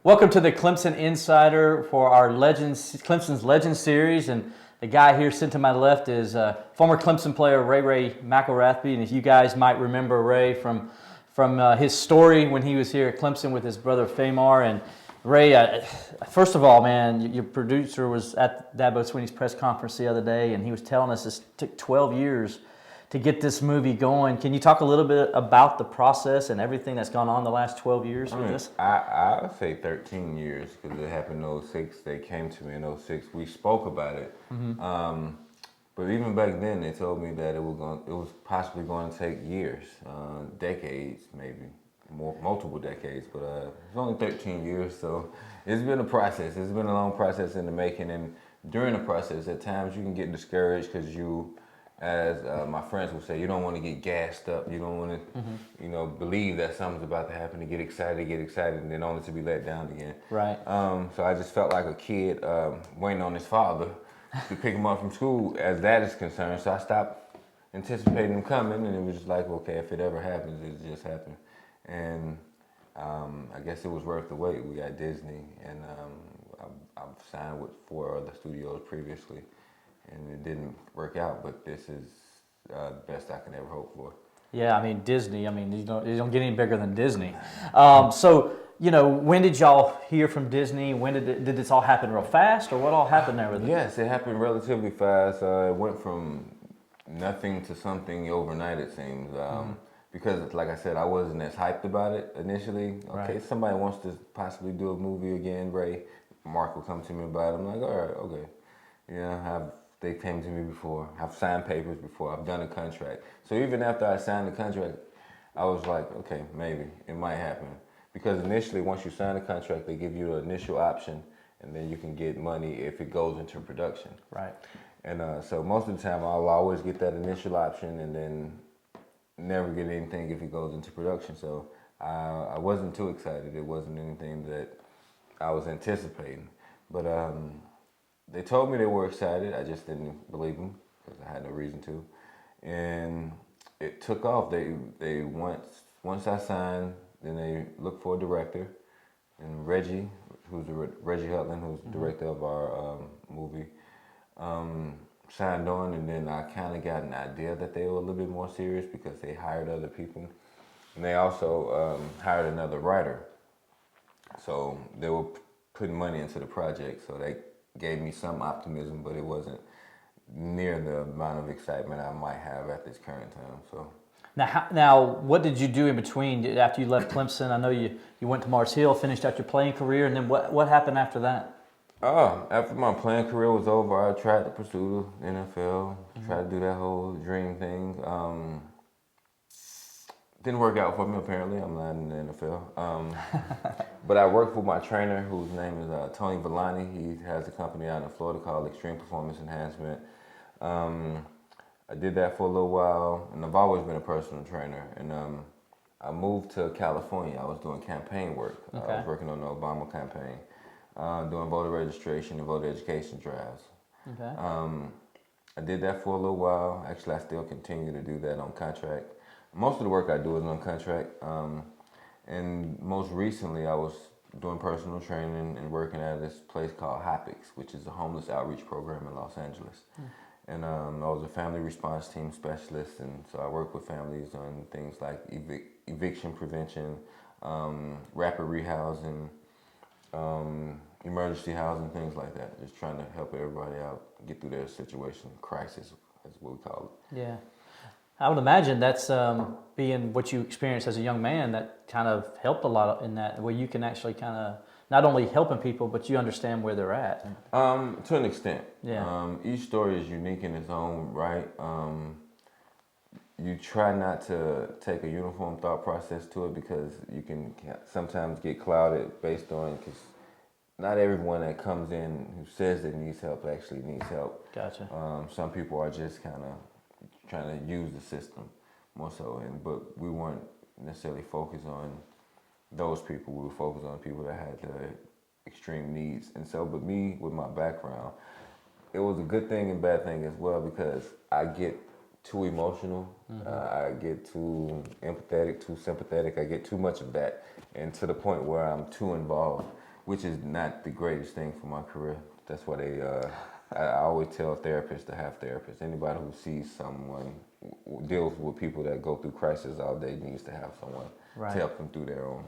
Welcome to the Clemson Insider for our Clemson's Legends series, and the guy here sitting to my left is former Clemson player Ray McElrathbey, and if you guys might remember Ray from his story when he was here at Clemson with his brother Famar. And Ray, first of all, man, your producer was at Dabo Swinney's press conference the other day, and he was telling us this took 12 years to get this movie going. Can you talk a little bit about the process and everything that's gone on the last 12 years with this? I would say 13 years because it happened in 06. They came to me in 06. We spoke about it. But even back then, they told me that it was possibly going to take years, decades maybe, multiple decades. But it's only 13 years, so it's been a process. It's been a long process in the making. And during the process, at times you can get discouraged because as my friends would say, you don't want to get gassed up. You don't want to, believe that something's about to happen, to get excited, and then only to be let down again. Right. So I just felt like a kid waiting on his father to pick him up from school as that is concerned. So I stopped anticipating him coming, and it was just like, okay, if it ever happens, it just happened. And I guess it was worth the wait. We got Disney, and I've signed with 4 other studios previously. And it didn't work out, but this is the best I can ever hope for. Yeah, I mean, Disney, you don't get any bigger than Disney. So, when did y'all hear from Disney? When did this all happen real fast, or what all happened there with it? Yes, it happened relatively fast. It went from nothing to something overnight, it seems. Because, like I said, I wasn't as hyped about it initially. Okay, right. Somebody wants to possibly do a movie again, Ray. Mark will come to me about it. I'm like, all right, okay. They came to me before. I've signed papers before. I've done a contract. So even after I signed the contract, I was like, okay, maybe it might happen. Because initially, once you sign the contract, they give you an initial option, and then you can get money if it goes into production. Right. And so most of the time, I'll always get that initial option, and then never get anything if it goes into production. So I wasn't too excited. It wasn't anything that I was anticipating. But they told me they were excited. I just didn't believe them because I had no reason to. And it took off. They once I signed, then they looked for a director. And Reggie Hutland, who's the director of our movie, signed on. And then I kind of got an idea that they were a little bit more serious because they hired other people. And they also hired another writer. So they were putting money into the project. So they gave me some optimism, but it wasn't near the amount of excitement I might have at this current time. So now, what did you do in between after you left Clemson? I know you went to Mars Hill, finished out your playing career, and then what happened after that? After my playing career was over, I tried to pursue the NFL, tried to do that whole dream thing. Didn't work out for me, apparently. I'm not in the NFL. But I worked with my trainer, whose name is Tony Villani. He has a company out in Florida called Extreme Performance Enhancement. I did that for a little while, and I've always been a personal trainer. And I moved to California. I was doing campaign work. Okay. I was working on the Obama campaign, doing voter registration and voter education drives. Okay. I did that for a little while. Actually, I still continue to do that on contract. Most of the work I do is on contract, and most recently I was doing personal training and working at this place called Hopics, which is a homeless outreach program in Los Angeles. And I was a family response team specialist, and so I work with families on things like eviction prevention, rapid rehousing, emergency housing, things like that. Just trying to help everybody out, get through their situation, crisis is what we call it. Yeah. I would imagine that's being what you experienced as a young man that kind of helped a lot in that, where you can actually kind of not only helping people, but you understand where they're at. To an extent. Yeah. Each story is unique in its own right. You try not to take a uniform thought process to it because you can sometimes get clouded based on, because not everyone that comes in who says they needs help actually needs help. Gotcha. Some people are just kind of trying to use the system more so, but we weren't necessarily focused on those people. We were focused on people that had the extreme needs. And so, but me, with my background, it was a good thing and bad thing as well, because I get too emotional, I get too empathetic, too sympathetic, I get too much of that, and to the point where I'm too involved which is not the greatest thing for my career. That's why I always tell therapists to have therapists. Anybody who sees someone, deals with people that go through crisis all day needs to have someone Right. to help them through their own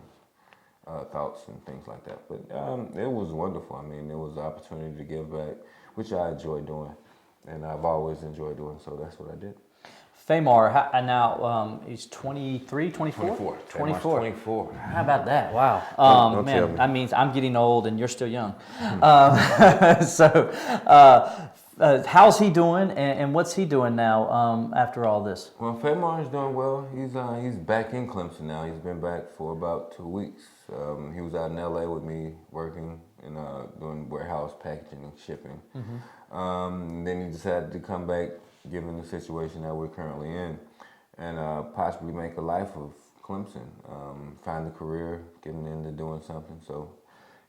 thoughts and things like that. But it was wonderful. I mean, it was an opportunity to give back, which I enjoy doing, and I've always enjoyed doing, so that's what I did. Famar, now he's 23, 24? 24. 24. How about that? Wow. Don't man, tell me. that means I'm getting old and you're still young. How's he doing and what's he doing now after all this? Well, Famar is doing well. He's back in Clemson now. He's been back for about 2 weeks. He was out in LA with me working and doing warehouse packaging and shipping. Then he decided to come back, given the situation that we're currently in, and possibly make a life of Clemson, find a career, getting into doing something. So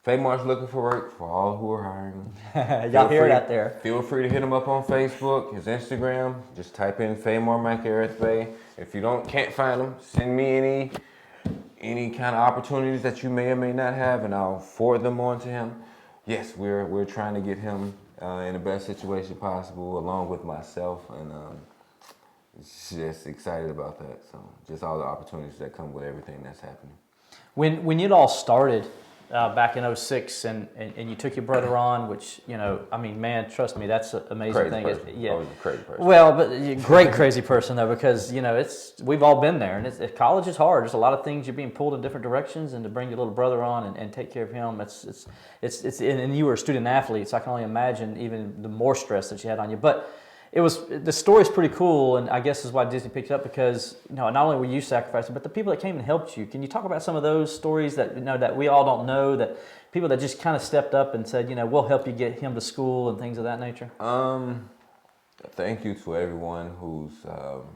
Famar's looking for work for all who are hiring. Y'all hear it out there. Feel free to hit him up on Facebook, his Instagram. Just type in Famar McElrathbey. If you can't find him, send me any kind of opportunities that you may or may not have, and I'll forward them on to him. Yes, we're trying to get him in the best situation possible, along with myself, and just excited about that. So just all the opportunities that come with everything that's happening. When it all started back in 06 and you took your brother on, which, I mean, man, trust me, that's an amazing thing. Yeah. Oh, a crazy person. Well, but great crazy person though, because we've all been there, and college is hard. There's a lot of things you're being pulled in different directions, and to bring your little brother on and take care of him, and you were a student athlete, so I can only imagine even the more stress that you had on you. But the story's pretty cool, and I guess is why Disney picked it up, because not only were you sacrificing, but the people that came and helped you. Can you talk about some of those stories that that we all don't know, that people that just kind of stepped up and said, we'll help you get him to school and things of that nature? Thank you to everyone who's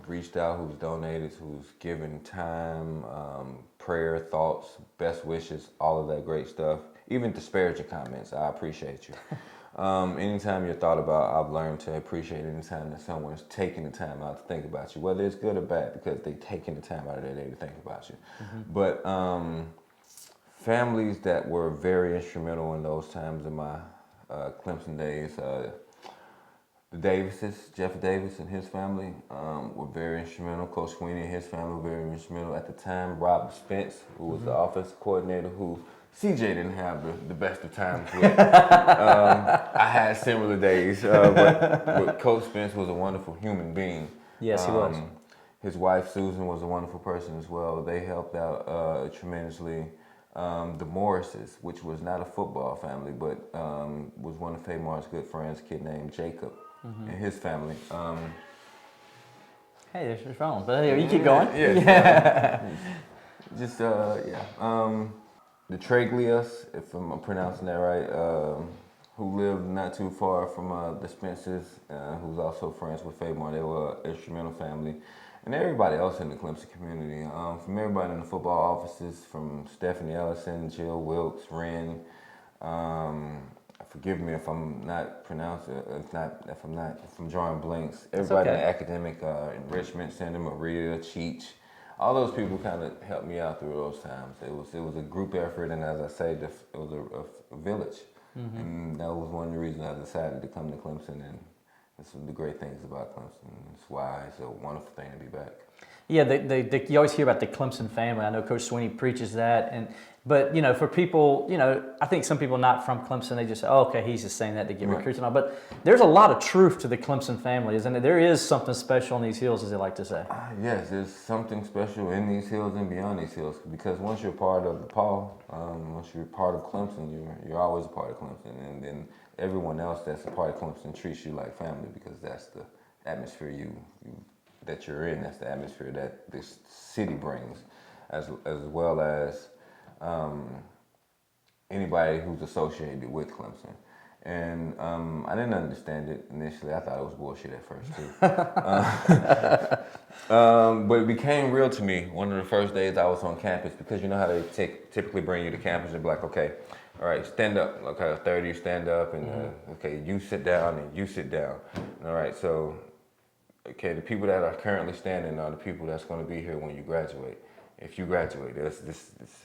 reached out, who's donated, who's given time, prayer, thoughts, best wishes, all of that great stuff. Even disparaging comments, I appreciate you. Anytime you're thought about, I've learned to appreciate any time that someone's taking the time out to think about you, whether it's good or bad, because they're taking the time out of their day to think about you. But families that were very instrumental in those times in my Clemson days, the Davises, Jeff Davis and his family were very instrumental. Coach Sweeney and his family were very instrumental at the time. Rob Spence, who was the offensive coordinator, who CJ didn't have the best of times with. I had similar days, but Coach Spence was a wonderful human being. Yes, he was. His wife, Susan, was a wonderful person as well. They helped out tremendously. The Maurases, which was not a football family, but was one of Famar's good friends, a kid named Jacob, and his family. Hey, there's your phone. But hey, you keep going. The Traglias, if I'm pronouncing that right, who lived not too far from the Spencers, who's also friends with Famar. They were an instrumental family. And everybody else in the Clemson community, from everybody in the football offices, from Stephanie Ellison, Jill Wilkes, Wren. Forgive me if I'm not pronouncing, if I'm drawing blanks. Everybody in the academic enrichment center, Maria, Cheech, all those people kind of helped me out through those times. It was a group effort, and as I say, it was a village, and that was one of the reasons I decided to come to Clemson. And that's one of the great things about Clemson. That's why it's a wonderful thing to be back. Yeah, you always hear about the Clemson family. I know Coach Sweeney preaches that, but for people, I think some people not from Clemson, they just say, "Oh, okay, he's just saying that to get recruits and all." But there's a lot of truth to the Clemson family, isn't there? There is something special in these hills, as they like to say. Yes, there's something special in these hills and beyond these hills, because once you're part of the Paw, once you're part of Clemson, you're always a part of Clemson, and then everyone else that's a part of Clemson treats you like family, because that's the atmosphere that you're in. That's the atmosphere that this city brings, as well as anybody who's associated with Clemson. And I didn't understand it initially. I thought it was bullshit at first too. But it became real to me one of the first days I was on campus, because you know how they typically bring you to campus and be like, okay, all right, stand up. Okay, 30, stand up, and okay, you sit down and you sit down. All right, so okay, the people that are currently standing are the people that's going to be here when you graduate. If you graduate,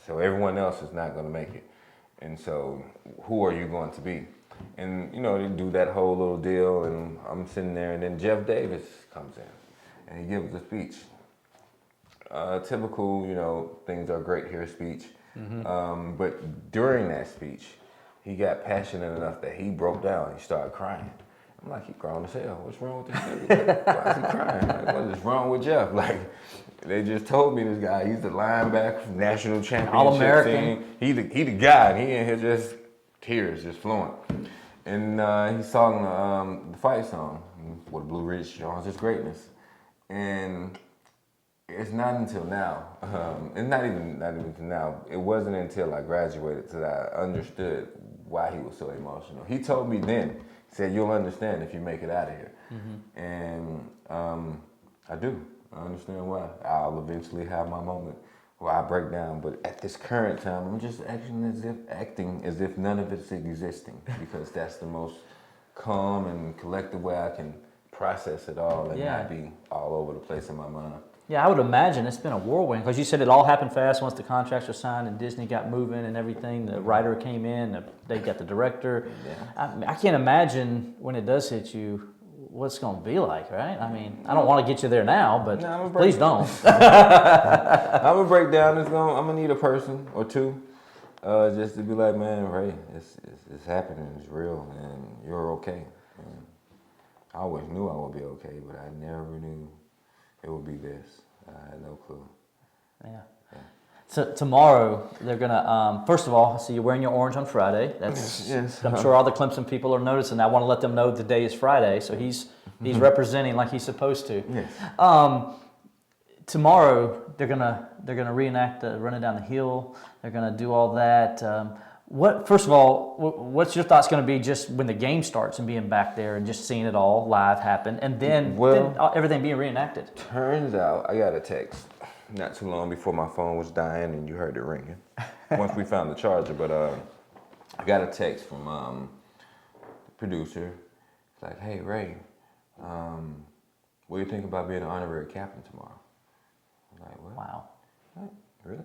so everyone else is not going to make it. And so, who are you going to be? And, you know, they do that whole little deal, and I'm sitting there, and then Jeff Davis comes in, and he gives a speech. Typical, you know, things are great here speech. But during that speech, he got passionate enough that he broke down. He started crying. I'm like, he grown as hell. What's wrong with this nigga? Like, why is he crying? Like, what is wrong with Jeff? Like, they just told me this guy, he's the linebacker, national championship All-American. team. He the guy, and he in here just tears just flowing. And he sung the fight song, "What Blue Ridge Jones is Greatness," and it's not until now, and not even until now. It wasn't until I graduated that I understood why he was so emotional. He told me then, he said, "You'll understand if you make it out of here," and I do. I understand why. I'll eventually have my moment where I break down, but at this current time, I'm just acting as if none of it's existing, because that's the most calm and collective way I can process it all and not be all over the place in my mind. Yeah, I would imagine it's been a whirlwind, because you said it all happened fast once the contracts were signed and Disney got moving and everything. The writer came in, they got the director. Yeah. I can't imagine when it does hit you what's going to be like, right? I mean, I don't want to get you there now, but please don't. I'm gonna break down. I'm gonna need a person or two, just to be like, man, Ray, it's happening. It's real, and you're okay. And I always knew I would be okay, but I never knew it would be this. I had no clue. Yeah. So tomorrow they're gonna. First of all, I see you're wearing your orange on Friday. That's. Yes. I'm sure all the Clemson people are noticing. I want to let them know today is Friday, so he's representing like he's supposed to. Yes. Tomorrow they're gonna reenact running down the hill. They're gonna do all that. First of all, what's your thoughts going to be just when the game starts and being back there and just seeing it all live happen, and then everything being reenacted? Turns out I got a text not too long before my phone was dying, and you heard it ringing once we found the charger. But I got a text from the producer. It's like, "Hey Ray, what do you think about being an honorary captain tomorrow?" I'm like, "What?" Wow. What? Really?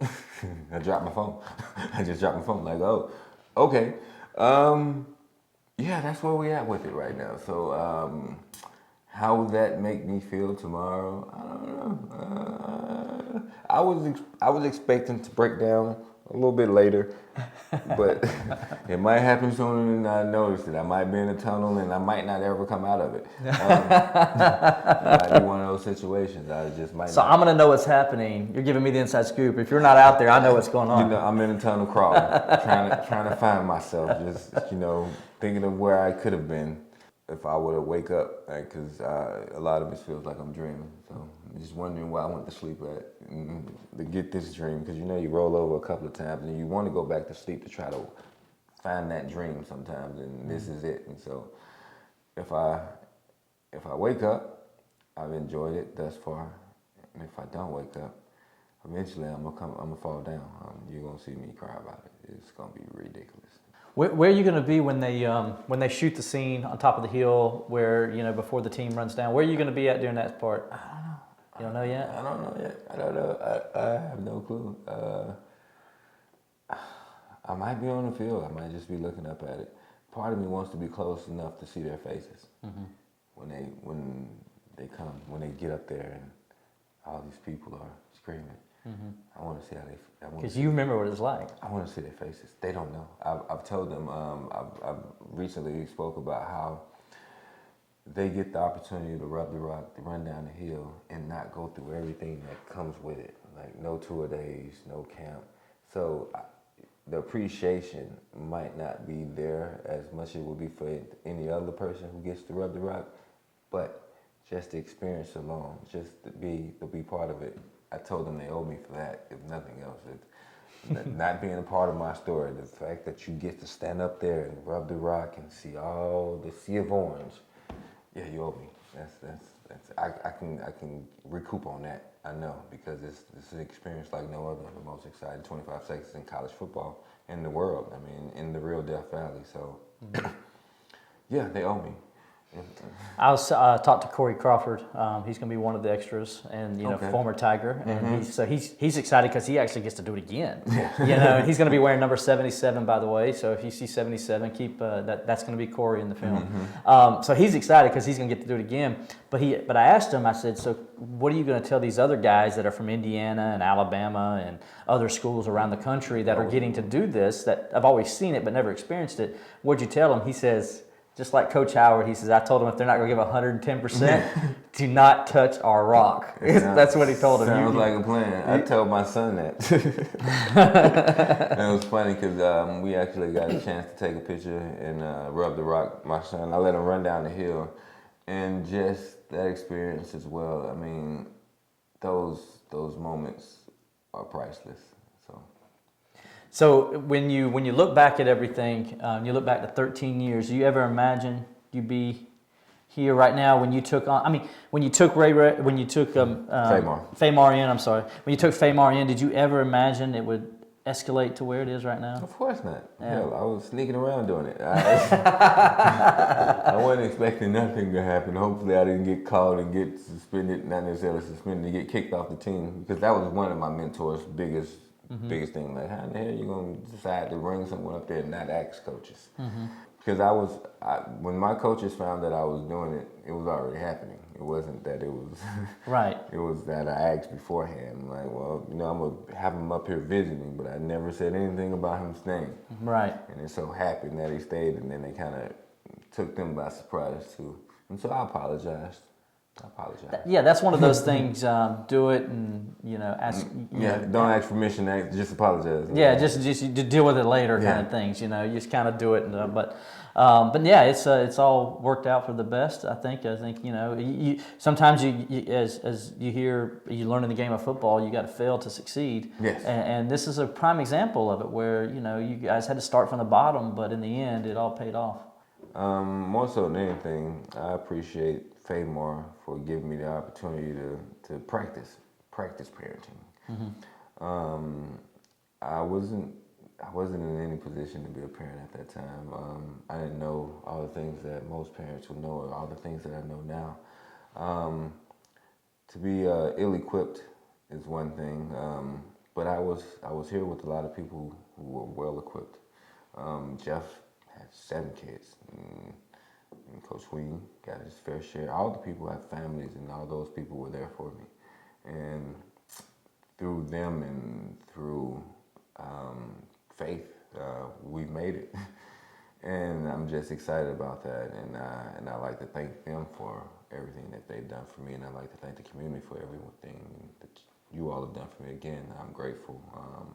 I dropped my phone. I just dropped my phone. Like, oh, okay. Yeah, that's where we at with it right now. So, how would that make me feel tomorrow? I don't know. I was expecting to break down a little bit later, but it might happen sooner than I noticed it. I might be in a tunnel and I might not ever come out of it. It might be one of those situations. I just might. So not. I'm gonna know what's happening. You're giving me the inside scoop. If you're not out there, I know what's going on. You know, I'm in a tunnel crawling, trying to find myself. Just thinking of where I could have been if I would have wake up, because a lot of it feels like I'm dreaming. So I'm just wondering where I went to sleep at to get this dream, because you roll over a couple of times and you want to go back to sleep to try to find that dream sometimes, and this is it. And so if I wake up, I've enjoyed it thus far, and if I don't wake up, eventually I'm gonna fall down. You're gonna see me cry about it. It's gonna be ridiculous. Where are you going to be when they shoot the scene on top of the hill where, before the team runs down? Where are you going to be at during that part? I don't know. You don't know yet? I don't know yet. I don't know. I have no clue. I might be on the field. I might just be looking up at it. Part of me wants to be close enough to see their faces when they come, when they get up there and all these people are screaming. I want to see how they. Because you remember what it's like. I want to see their faces. They don't know. I've told them. I've recently spoke about how they get the opportunity to rub the rock, to run down the hill, and not go through everything that comes with it, like no tour days, no camp. So the appreciation might not be there as much as it would be for any other person who gets to rub the rock, but just the experience alone, just to be part of it. I told them they owe me for that, if nothing else. Not being a part of my story, the fact that you get to stand up there and rub the rock and see all the sea of orange, yeah, you owe me. I can recoup on that. I know, because it's an experience like no other. The most exciting 25 seconds in college football in the world. I mean, in the real Death Valley. So, yeah, they owe me. I was talked to Corey Crawford. He's going to be one of the extras, and former Tiger, and he's excited because he actually gets to do it again. And he's going to be wearing number 77, by the way. So if you see 77, keep that's going to be Corey in the film. So he's excited because he's going to get to do it again. But I asked him. I said, so what are you going to tell these other guys that are from Indiana and Alabama and other schools around the country that are getting to do this? That I've always seen it but never experienced it. What'd you tell them? He says, just like Coach Howard, he says, I told them if they're not going to give 110%, do not touch our rock. That's what he told them. Sounds like a plan. I told my son that. It was funny because we actually got a chance to take a picture and rub the rock. My son, I let him run down the hill. And just that experience as well. I mean, those moments are priceless. So when you look back at everything, you look back to 13 years. Do you ever imagine you'd be here right now when you took on? I mean, when you took when you took Famar in. I'm sorry. When you took Famar in, did you ever imagine it would escalate to where it is right now? Of course not. Yeah. Hell, I was sneaking around doing it. I wasn't expecting nothing to happen. Hopefully, I didn't get called and get suspended. Not necessarily suspended, to get kicked off the team, because that was one of my mentors' biggest thing. Like, how in the hell are you going to decide to bring someone up there and not ask coaches? Because when my coaches found that I was doing it, it was already happening. It wasn't that it was right. It was that I asked beforehand. I'm like, well, I'm gonna have him up here visiting, but I never said anything about him staying. Right. And it so happened that he stayed, and then they kind of took them by surprise too. And so I apologized. Yeah, that's one of those things. Do it, and ask. Don't ask permission. Just apologize. Yeah, just deal with it later, kind of things. You just kind of do it, but yeah, it's all worked out for the best. I think you sometimes as you learn in the game of football, you got to fail to succeed. Yes. And this is a prime example of it, where you guys had to start from the bottom, but in the end, it all paid off. More so than anything, I appreciate Famar for giving me the opportunity to practice parenting. I wasn't in any position to be a parent at that time. I didn't know all the things that most parents would know, or all the things that I know now. To be ill-equipped is one thing, but I was here with a lot of people who were well-equipped. Jeff had 7 kids. And Coach Wing got his fair share. All the people have families, and all those people were there for me. And through them and through faith, we made it. And I'm just excited about that. And I like to thank them for everything that they've done for me. And I like to thank the community for everything that you all have done for me. Again, I'm grateful.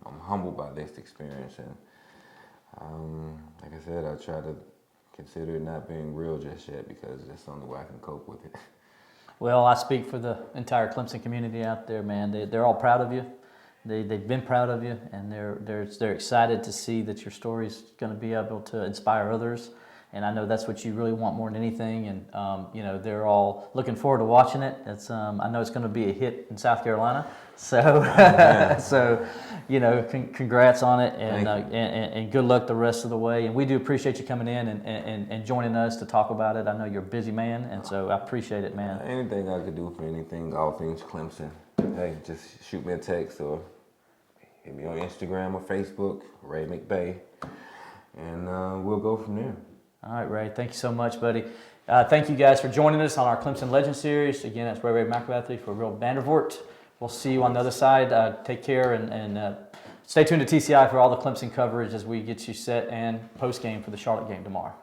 I'm humbled by this experience. And like I said, I try to consider it not being real just yet, because that's the only way I can cope with it. Well, I speak for the entire Clemson community out there, man. They're all proud of you. They've been proud of you, and they're excited to see that your story's going to be able to inspire others. And I know that's what you really want more than anything. And they're all looking forward to watching it. I know it's going to be a hit in South Carolina. So, congrats on it, and good luck the rest of the way. And we do appreciate you coming in and joining us to talk about it. I know you're a busy man, and so I appreciate it, man. Anything I could do for anything, all things Clemson. Hey, just shoot me a text or hit me on Instagram or Facebook, Ray McBay, and we'll go from there. All right, Ray. Thank you so much, buddy. Thank you guys for joining us on our Clemson Legend Series. Again, that's Ray McElrathbey for Real Vandervoort. We'll see you on the other side. Take care, and stay tuned to TCI for all the Clemson coverage as we get you set and post-game for the Charlotte game tomorrow.